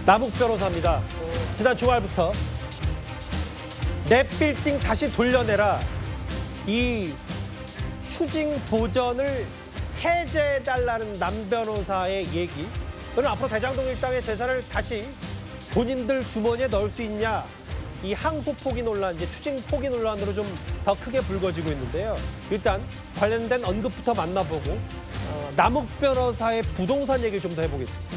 남욱 변호사입니다. 지난 주말부터 내 빌딩 다시 돌려내라. 이 추징 보전을 해제해달라는 남 변호사의 얘기. 그는 앞으로 대장동 일당의 재산을 다시 본인들 주머니에 넣을 수 있냐. 이 항소 포기 논란, 이제 추징 포기 논란으로 좀 더 크게 불거지고 있는데요. 일단 관련된 언급부터 만나보고 남욱 변호사의 부동산 얘기를 좀 더 해보겠습니다.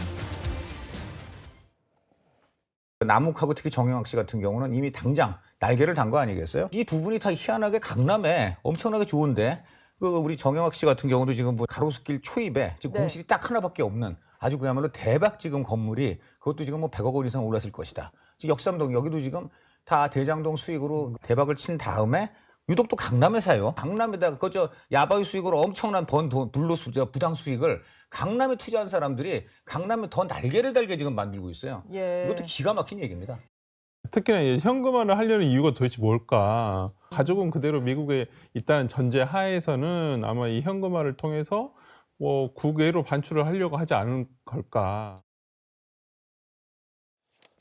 남욱하고 특히 정영학 씨 같은 경우는 이미 당장 날개를 단 거 아니겠어요? 이 두 분이 다 희한하게 강남에 엄청나게 좋은데 우리 정영학 씨 같은 경우도 지금 뭐 가로수길 초입에 지금 공실이 딱 하나밖에 없는 아주 그야말로 대박 지금 건물이 그것도 지금 뭐 100억 원 이상 올랐을 것이다. 지금 역삼동 여기도 지금 다 대장동 수익으로 대박을 친 다음에 유독 또 강남에 사요. 강남에다가 그저 야바이 수익으로 엄청난 부당 수익을 강남에 투자한 사람들이 강남에 더 날개를 달게 지금 만들고 있어요. 예. 이것도 기가 막힌 얘기입니다. 특히나 이제 현금화를 하려는 이유가 도대체 뭘까? 가족은 그대로 미국에 있다는 전제 하에서는 아마 이 현금화를 통해서 뭐 국외로 반출을 하려고 하지 않은 걸까?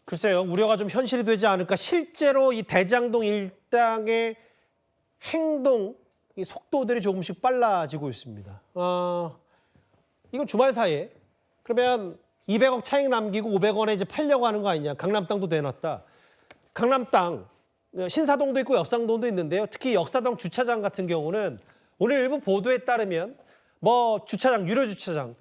글쎄요, 우려가 좀 현실이 되지 않을까. 실제로 이 대장동 일당의 행동, 이 속도들이 조금씩 빨라지고 있습니다. 이건 주말 사이에 그러면 200억 차익 남기고 500원에 이제 팔려고 하는 거 아니냐. 강남 땅도 내놨다. 강남 땅, 신사동도 있고 역삼동도 있는데요. 특히 역사동 주차장 같은 경우는 오늘 일부 보도에 따르면 뭐 주차장, 유료 주차장,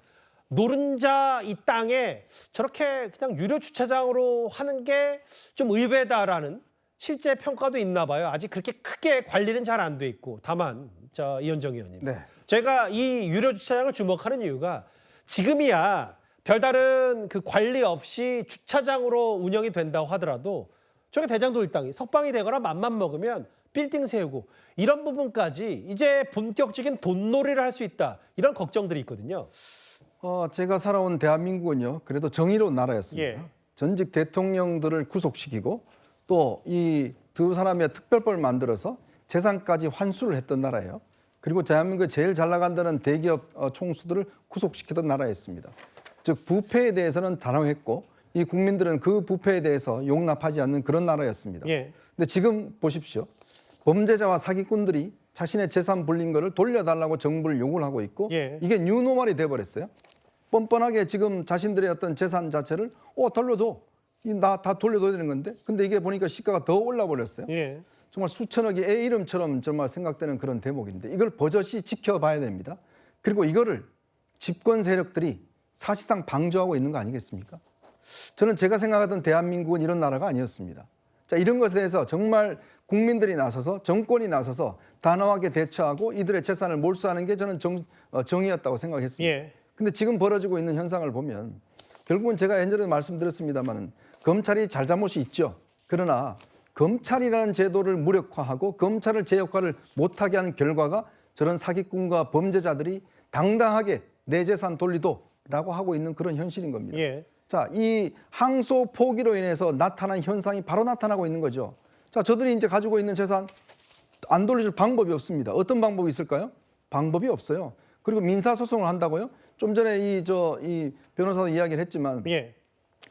노른자 이 땅에 저렇게 그냥 유료 주차장으로 하는 게 좀 의외다라는 실제 평가도 있나 봐요. 아직 그렇게 크게 관리는 잘 안 돼 있고. 다만 이현정 의원님, 제가 이 유료 주차장을 주목하는 이유가 지금이야 별다른 그 관리 없이 주차장으로 운영이 된다고 하더라도 저게 대장동 일당이 석방이 되거나 맘만 먹으면 빌딩 세우고 이런 부분까지 이제 본격적인 돈놀이를 할 수 있다. 이런 걱정들이 있거든요. 제가 살아온 대한민국은요, 그래도 정의로운 나라였습니다. 예. 전직 대통령들을 구속시키고 또 이 두 사람의 특별법을 만들어서 재산까지 환수를 했던 나라예요. 그리고 대한민국에 제일 잘 나간다는 대기업 총수들을 구속시키던 나라였습니다. 즉 부패에 대해서는 단호했고 이 국민들은 그 부패에 대해서 용납하지 않는 그런 나라였습니다. 예. 근데 지금 보십시오. 범죄자와 사기꾼들이 자신의 재산 불린 거를 돌려달라고 정부를 요구를 하고 있고 예. 이게 뉴노멀이 돼버렸어요. 뻔뻔하게 지금 자신들의 어떤 재산 자체를 돌려줘. 나 다 돌려줘야 되는 건데. 근데 이게 보니까 시가가 더 올라버렸어요. 예. 정말 수천억이 애 이름처럼 정말 생각되는 그런 대목인데 이걸 버젓이 지켜봐야 됩니다. 그리고 이거를 집권 세력들이 사실상 방조하고 있는 거 아니겠습니까? 저는 제가 생각하던 대한민국은 이런 나라가 아니었습니다. 자, 이런 것에 대해서 정말 국민들이 나서서 정권이 나서서 단호하게 대처하고 이들의 재산을 몰수하는 게 저는 정의였다고 생각했습니다. 예. 근데 지금 벌어지고 있는 현상을 보면 결국은 제가 예전에 말씀드렸습니다만 검찰이 잘잘못이 있죠. 그러나 검찰이라는 제도를 무력화하고 검찰을 제 역할을 못하게 하는 결과가 저런 사기꾼과 범죄자들이 당당하게 내 재산 돌리도라고 하고 있는 그런 현실인 겁니다. 예. 자, 이 항소 포기로 인해서 나타난 현상이 바로 나타나고 있는 거죠. 자, 저들이 이제 가지고 있는 재산 안 돌려줄 방법이 없습니다. 어떤 방법이 있을까요? 방법이 없어요. 그리고 민사소송을 한다고요? 좀 전에 이 변호사도 이야기를 했지만 예.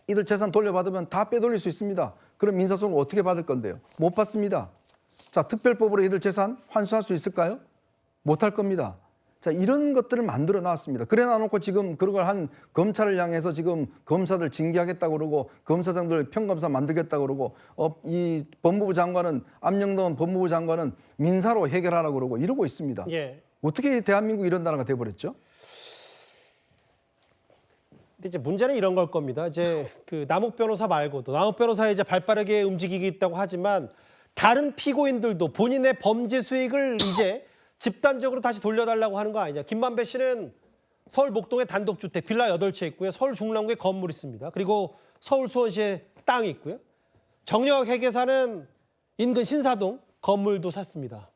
이들 재산 돌려받으면 다 빼돌릴 수 있습니다. 그럼 민사소송을 어떻게 받을 건데요? 못 받습니다. 자, 특별법으로 이들 재산 환수할 수 있을까요? 못 할 겁니다. 자, 이런 것들을 만들어 놨습니다. 그래 놔놓고 지금 그걸 한 검찰을 향해서 지금 검사들 징계하겠다고 그러고 검사장들 평검사 만들겠다고 그러고 이 법무부 장관은 암영동 법무부 장관은 민사로 해결하라고 그러고 이러고 있습니다. 예. 어떻게 대한민국 이런 나라가 돼버렸죠? 근데 이제 문제는 이런 걸 겁니다. 이제 그 남욱 변호사 말고도 남욱 변호사 이제 발빠르게 움직이고 있다고 하지만 다른 피고인들도 본인의 범죄 수익을 이제 집단적으로 다시 돌려달라고 하는 거 아니냐. 김만배 씨는 서울 목동에 단독주택 빌라 8채 있고요. 서울 중랑구에 건물 있습니다. 그리고 서울 수원시에 땅이 있고요. 정영학 회계사는 인근 신사동 건물도 샀습니다.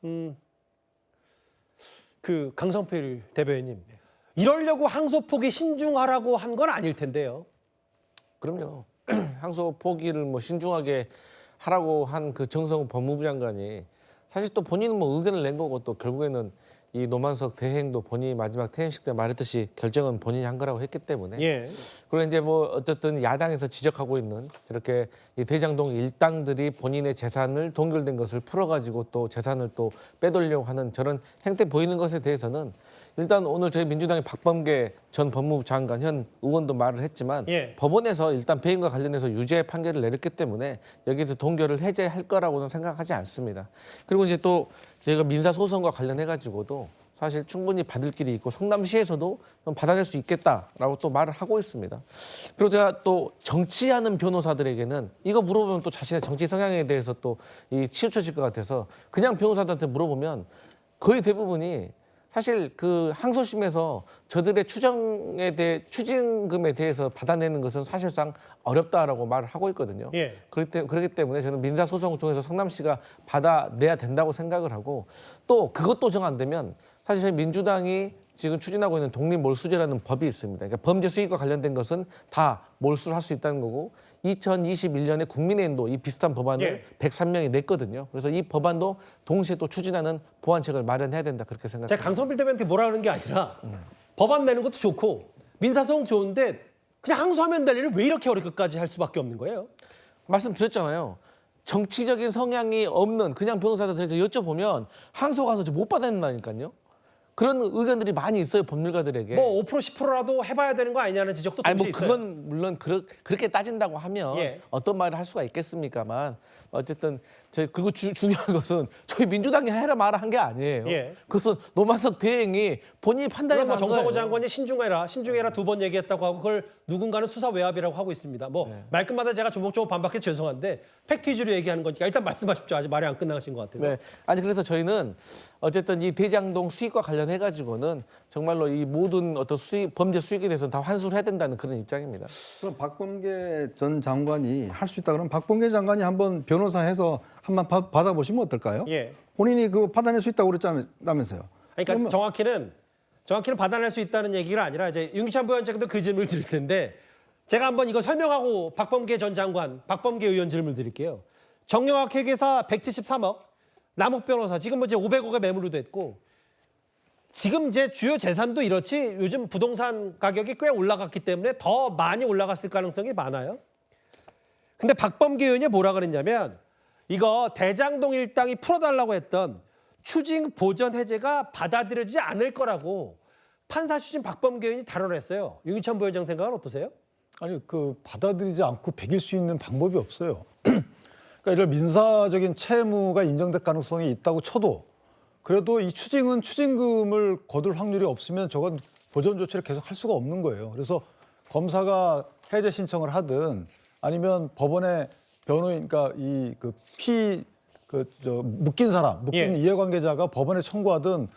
그 강성필 대변인님. 이러려고 항소 포기 신중하라고 한 건 아닐 텐데요. 그럼요. 항소 포기를 뭐 신중하게 하라고 한 그 정성훈 법무부 장관이 사실 또 본인은 뭐 의견을 낸 거고 또 결국에는 이 노만석 대행도 본인이 마지막 퇴임식 때 말했듯이 결정은 본인이 한 거라고 했기 때문에 예. 그리고 이제 뭐 어쨌든 야당에서 지적하고 있는 저렇게 이 대장동 일당들이 본인의 재산을 동결된 것을 풀어가지고 또 재산을 또 빼돌려고 하는 저런 행태 보이는 것에 대해서는 일단 오늘 저희 민주당의 박범계 전 법무부 장관 현 의원도 말을 했지만 예. 법원에서 일단 배임과 관련해서 유죄 판결을 내렸기 때문에 여기서 동결을 해제할 거라고는 생각하지 않습니다. 그리고 이제 또 저희가 민사 소송과 관련해 가지고도 사실 충분히 받을 길이 있고 성남시에서도 좀 받아낼 수 있겠다라고 또 말을 하고 있습니다. 그리고 제가 또 정치하는 변호사들에게는 이거 물어보면 또 자신의 정치 성향에 대해서 또 이 치우쳐질 것 같아서 그냥 변호사들한테 물어보면 거의 대부분이 사실 그 항소심에서 저들의 추징금에 대해서 받아내는 것은 사실상 어렵다라고 말을 하고 있거든요. 예. 그렇기 때문에 저는 민사 소송을 통해서 성남시가 받아내야 된다고 생각을 하고 또 그것도 정 안 되면 사실 저희 민주당이 지금 추진하고 있는 독립몰수제라는 법이 있습니다. 그러니까 범죄 수익과 관련된 것은 다 몰수를 할 수 있다는 거고 2021년에 국민의힘도 이 비슷한 법안을 예. 103명이 냈거든요. 그래서 이 법안도 동시에 또 추진하는 보완책을 마련해야 된다 그렇게 제가 생각합니다. 강성필 대변인한테 뭐라 그러는 게 아니라 법안 내는 것도 좋고 민사소송 좋은데 그냥 항소하면 될 일을 왜 이렇게 어렵게까지 할 수밖에 없는 거예요? 말씀드렸잖아요. 정치적인 성향이 없는 그냥 변호사들한테 여쭤보면 항소 가서 못 받아낸다니까요. 그런 의견들이 많이 있어요, 법률가들에게. 뭐 5% 10%라도 해봐야 되는 거 아니냐는 지적도 아니 동시에 뭐 있어요. 그건 물론 그렇게 따진다고 하면 예. 어떤 말을 할 수가 있겠습니까만 어쨌든 저희 그리고 중요한 것은 저희 민주당이 해라 마라 한 게 아니에요. 예. 그것은 노만석 대행이 본인이 물론 판단해서 뭐 한 정성호 거예요. 장관이 신중해라 두 번 얘기했다고 하고 그걸 누군가는 수사 외압이라고 하고 있습니다. 뭐 네. 말끝마다 제가 조목조목 반박해서 죄송한데 팩트 위주로 얘기하는 거니까 일단 말씀하십시오. 아직 말이 안 끝나신 것 같아서. 네. 아니 그래서 저희는 어쨌든 이 대장동 수익과 관련해 가지고는 정말로 이 모든 어떤 범죄 수익에 대해서는 다 환수를 해야 된다는 그런 입장입니다. 그럼 박범계 전 장관이 할 수 있다 그러면 박범계 장관이 한번 변호사 해서 한번 받아보시면 어떨까요? 예. 본인이 그거 받아낼 수 있다고 그랬다면서요. 그러니까 그러면- 정확히는 받아낼 수 있다는 얘기가 아니라 이제 윤기찬 부위원장도 그 질문을 드릴 텐데 제가 한번 이거 설명하고 박범계 전 장관, 박범계 의원 질문 드릴게요. 정영학 회계사 173억, 남욱 변호사 지금 뭐 이제 500억에 매물로 됐고 지금 이제 주요 재산도 이렇지 요즘 부동산 가격이 꽤 올라갔기 때문에 더 많이 올라갔을 가능성이 많아요. 근데 박범계 의원이 뭐라 그랬냐면 이거 대장동 일당이 풀어달라고 했던 추징 보전 해제가 받아들여지지 않을 거라고 판사 출신 박범계 의원이 단언했어요. 윤기찬 부위원장 생각은 어떠세요? 아니 그 받아들이지 않고 배길 수 있는 방법이 없어요. 그러니까 이런 민사적인 채무가 인정될 가능성이 있다고 쳐도 그래도 이 추징은 추징금을 거둘 확률이 없으면 저건 보전 조치를 계속 할 수가 없는 거예요. 그래서 검사가 해제 신청을 하든 아니면 법원에 변호인 그러니까 묶인 사람, 묶인 예. 이해관계자가 법원에 청구하든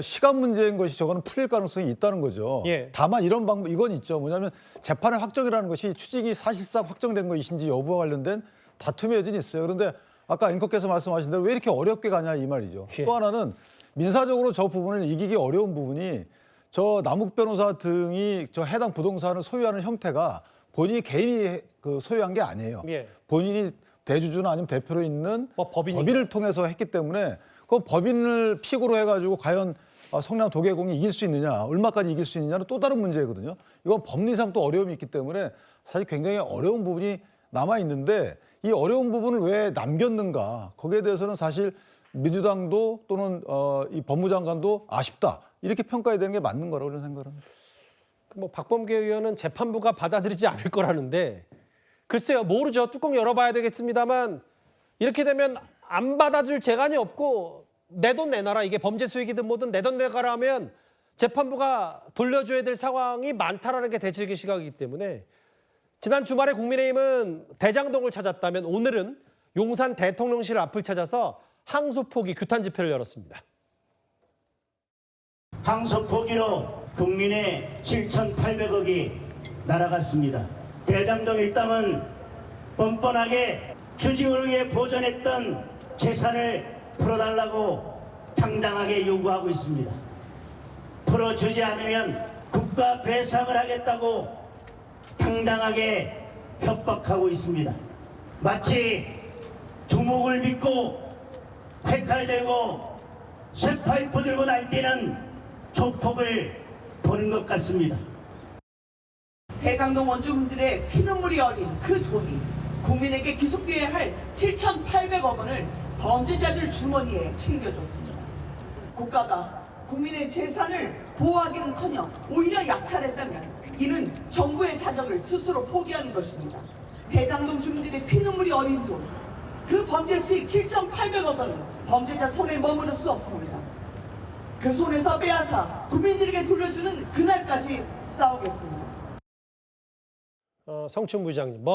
시간 문제인 것이 저거는 풀릴 가능성이 있다는 거죠. 예. 다만 이런 방법 이건 있죠. 뭐냐면 재판의 확정이라는 것이 추징이 사실상 확정된 것인지 여부와 관련된 다툼의 여지는 있어요. 그런데 아까 앵커께서 말씀하신 대로 왜 이렇게 어렵게 가냐 이 말이죠. 예. 또 하나는 민사적으로 저 부분을 이기기 어려운 부분이 저 남욱 변호사 등이 저 해당 부동산을 소유하는 형태가 본인이 개인이 그 소유한 게 아니에요. 예. 본인이 대주주나 아니면 대표로 있는 뭐 법인이니까. 법인을 통해서 했기 때문에 그 법인을 픽으로 해가지고 과연 성남 도계공이 이길 수 있느냐, 얼마까지 이길 수 있느냐는 또 다른 문제거든요. 이건 법리상 또 어려움이 있기 때문에 사실 굉장히 어려운 부분이 남아 있는데 이 어려운 부분을 왜 남겼는가? 거기에 대해서는 사실 민주당도 또는 이 법무장관도 아쉽다 이렇게 평가해야 되는 게 맞는 거라고 저는 생각을 합니다. 뭐 박범계 의원은 재판부가 받아들이지 않을 거라는데 글쎄요 모르죠. 뚜껑 열어봐야 되겠습니다만 이렇게 되면 안 받아줄 재간이 없고 내 돈 내놔라 이게 범죄 수익이든 뭐든 내 돈 내가라 하면 재판부가 돌려줘야 될 상황이 많다라는 게 대책의 시각이기 때문에 지난 주말에 국민의힘은 대장동을 찾았다면 오늘은 용산 대통령실 앞을 찾아서 항소 포기 규탄 집회를 열었습니다. 항소 포기로 국민의 7,800억이 날아갔습니다. 대장동 일당은 뻔뻔하게 추징을 위해 보존했던 재산을 풀어달라고 당당하게 요구하고 있습니다. 풀어주지 않으면 국가 배상을 하겠다고 당당하게 협박하고 있습니다. 마치 두목을 믿고 칼칼 들고 쇠파이프 들고 날뛰는 조폭을 보는 것 같습니다. 대장동 원주민들의 피눈물이 어린 그 돈이 국민에게 기속돼야 할 7,800억 원을 범죄자들 주머니에 챙겨줬습니다. 국가가 국민의 재산을 보호하기는커녕 오히려 약탈했다면 이는 정부의 자격을 스스로 포기하는 것입니다. 대장동 주민들의 피눈물이 어린 돈, 그 범죄 수익 7,800억 원은 범죄자 손에 머무를 수 없습니다. 그 손에서 빼앗아 국민들에게 돌려주는 그날까지 싸우겠습니다. 성춘 부장님,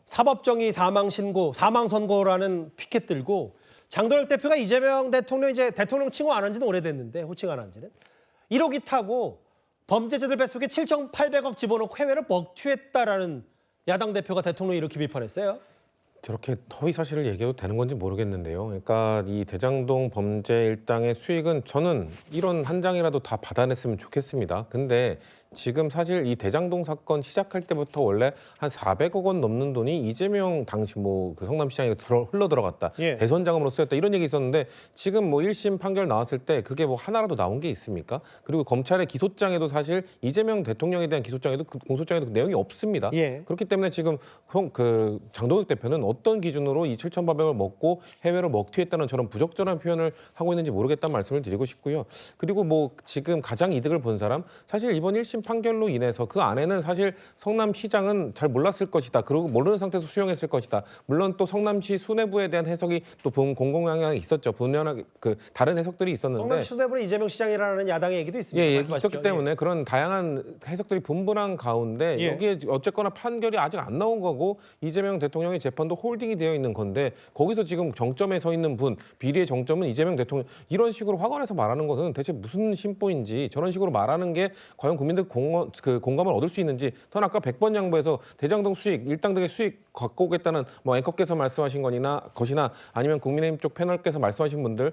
사법정의 사망 신고, 사망 선고라는 피켓 들고 장동혁 대표가 이재명 대통령 이제 대통령 칭호 안 한 지는 오래됐는데 호칭 안 한 지는 1호기 타고 범죄자들 뱃속에 7,800억 집어넣고 해외를 먹튀했다라는 야당 대표가 대통령이 이렇게 비판했어요. 저렇게 허위 사실을 얘기해도 되는 건지 모르겠는데요. 그러니까 이 대장동 범죄 일당의 수익은 저는 1원 한 장이라도 다 받아냈으면 좋겠습니다. 근데 지금 사실 이 대장동 사건 시작할 때부터 원래 한 400억 원 넘는 돈이 이재명 당시 그 성남시장에 흘러 들어갔다. 예. 대선 자금으로 쓰였다. 이런 얘기 있었는데 지금 1심 판결 나왔을 때 그게 하나라도 나온 게 있습니까? 그리고 검찰의 기소장에도 사실 이재명 대통령에 대한 기소장에도 공소장에도 그 내용이 없습니다. 예. 그렇기 때문에 지금 장동혁 대표는 어떤 기준으로 이 7,800을 먹고 해외로 먹튀했다는 저런 부적절한 표현을 하고 있는지 모르겠다는 말씀을 드리고 싶고요. 그리고 지금 가장 이득을 본 사람 사실 이번 1심 판결로 인해서 그 안에는 사실 성남시장은 잘 몰랐을 것이다. 그리고 모르는 상태에서 수용했을 것이다. 물론 또 성남시 수뇌부에 대한 해석이 또 공공 영향이 있었죠. 분명하게 다른 해석들이 있었는데 성남 수뇌부는 이재명 시장이라는 야당의 얘기도 있습니다. 예, 말씀하십시오. 있었기 때문에 그런 다양한 해석들이 분분한 가운데 예. 여기에 어쨌거나 판결이 아직 안 나온 거고 이재명 대통령의 재판도 홀딩이 되어 있는 건데 거기서 지금 정점에 서 있는 분, 비리의 정점은 이재명 대통령 이런 식으로 확언해서 말하는 것은 대체 무슨 심보인지 저런 식으로 말하는 게 과연 국민들 공감을 얻을 수 있는지 전 아까 100번 양보해서 대장동 수익, 일당 등의 수익 갖고 오겠다는 앵커께서 말씀하신 것이나 아니면 국민의힘 쪽 패널께서 말씀하신 분들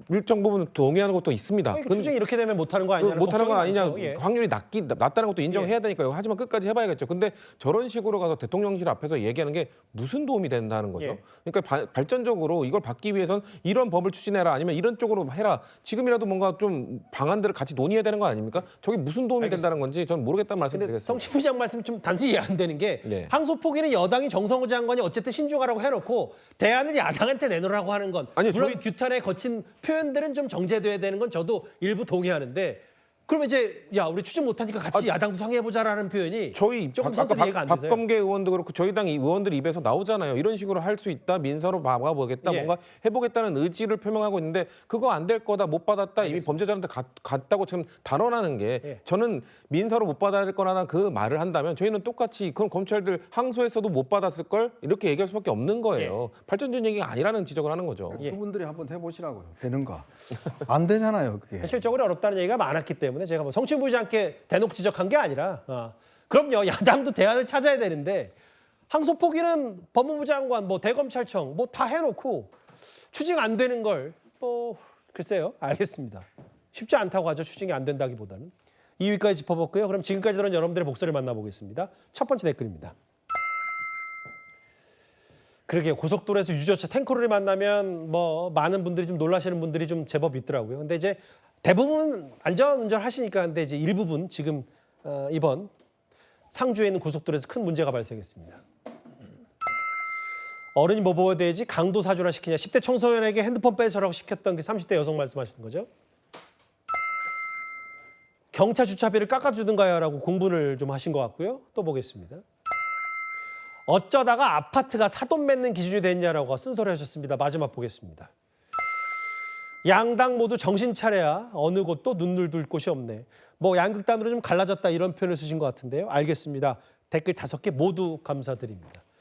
일정 부분 동의하는 것도 있습니다. 추징이 이렇게 되면 못하는 거 아니냐? 못하는 거 아니냐, 예. 확률이 낮다는 것도 인정해야 되니까요. 하지만 끝까지 해봐야겠죠. 근데 저런 식으로 가서 대통령실 앞에서 얘기하는 게 무슨 도움이 된다는 거죠. 예. 그러니까 발전적으로 이걸 받기 위해선 이런 법을 추진해라 아니면 이런 쪽으로 해라. 지금이라도 뭔가 좀 방안들을 같이 논의해야 되는 거 아닙니까? 저게 무슨 도움이 된다는 건지 저는 모르겠다는 말씀 근데 드리겠습니다. 성치 부장 말씀이 좀 단순히 이해 안 되는 게 네. 항소포기는 여당이 정성호 장관이 어쨌든 신중하라고 해놓고 대안을 야당한테 내놓으라고 하는 건 아니요, 물론 규탄에 거친 표현들은 좀 정제돼야 되는 건 저도 일부 동의하는데 그러면 이제 우리 추진 못하니까 같이 야당도 상의해보자라는 표현이 저희 조금 아까 선뜻 이해가 안 되세요. 박범계 의원도 그렇고 저희 당 의원들 입에서 나오잖아요. 이런 식으로 할 수 있다. 민사로 막아보겠다. 예. 뭔가 해보겠다는 의지를 표명하고 있는데 그거 안 될 거다. 못 받았다. 이미 범죄자한테 갔다고 지금 단언하는 게 예. 저는 민사로 못 받을 거라는 그 말을 한다면 저희는 똑같이 그럼 검찰들 항소했어도 못 받았을 걸 이렇게 얘기할 수밖에 없는 거예요. 발전적 얘기가 아니라는 지적을 하는 거죠. 예. 그분들이 한번 해보시라고요. 되는가? 안 되잖아요, 그게. 현실적으로 어렵다는 얘기가 많았기 때문에 제가 성취 부장께 대놓고 지적한 게 아니라 그럼요 야당도 대안을 찾아야 되는데 항소포기는 법무부 장관 대검찰청 다 해놓고 추징 안 되는 걸 글쎄요 알겠습니다. 쉽지 않다고 하죠. 추징이 안 된다기보다는. 2위까지 짚어봤고요. 그럼 지금까지 들은 여러분들의 목소리를 만나보겠습니다. 첫 번째 댓글입니다. 그러게요. 고속도로에서 유조차 탱커를 만나면 많은 분들이 좀 놀라시는 분들이 좀 제법 있더라고요. 근데 이제 대부분 안전운전 하시니까 근데 이제 일부분 지금 이번 상주에 있는 고속도로에서 큰 문제가 발생했습니다. 어른이 뭐 먹어야 되지 강도 사주나 시키냐 10대 청소년에게 핸드폰 뺏으라고 시켰던 그 30대 여성 말씀하시는 거죠. 경차 주차비를 깎아주든가요라고 공분을 좀 하신 것 같고요. 또 보겠습니다. 어쩌다가 아파트가 사돈 맺는 기준이 됐냐라고 쓴소리하셨습니다. 마지막 보겠습니다. 양당 모두 정신 차려야 어느 곳도 눈물 둘 곳이 없네. 양극단으로 좀 갈라졌다 이런 표현을 쓰신 것 같은데요. 알겠습니다. 댓글 5개 모두 감사드립니다.